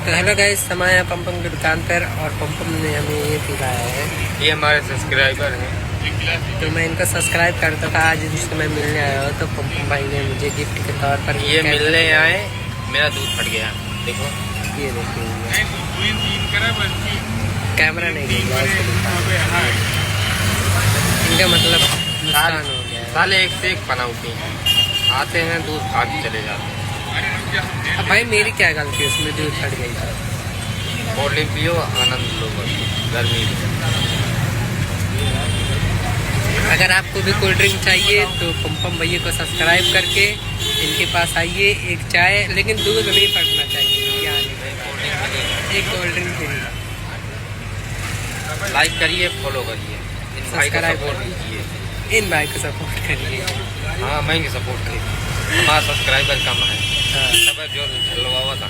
तो hello guys, हम आए हैं पम्पम की दुकान पर और पम्पम ने हमें ये पिलाया है। ये हमारे सब्सक्राइबर हैं। तो मैं इनको सब्सक्राइब करता था। आज जिसको मैं मिलने आया हूँ तो पम्पम भाई ने मुझे गिफ्ट के तौर पर ये मिलने आए, मेरा दूध फट गया। देखो ये देखिए, कैमरा नहीं दिखा इनका मतलब नुकसान हो गया है। साले एक से एक पनौती हैं, आते हैं दूध खा के चले जाते हैं। अब भाई मेरी क्या गलती है, उसमें दूध फट गई था। कोल्ड ड्रिंक पियो, आनंद लो बस गर्मी में। अगर आपको भी कोल्ड ड्रिंक चाहिए तो पम्पम भैया को सब्सक्राइब करके इनके पास आइए। एक चाय, लेकिन दूध नहीं फटना चाहिए। क्या एक कोल्ड ड्रिंक फ्री। लाइक करिए, फॉलो करिए, इन भाई को सपोर्ट कीजिए। इन भाई को सपोर्ट करिए। हाँ, मैं सपोर्ट करिए। हमारा सब्सक्राइबर कम है, हाँ। सब जो चलवा था।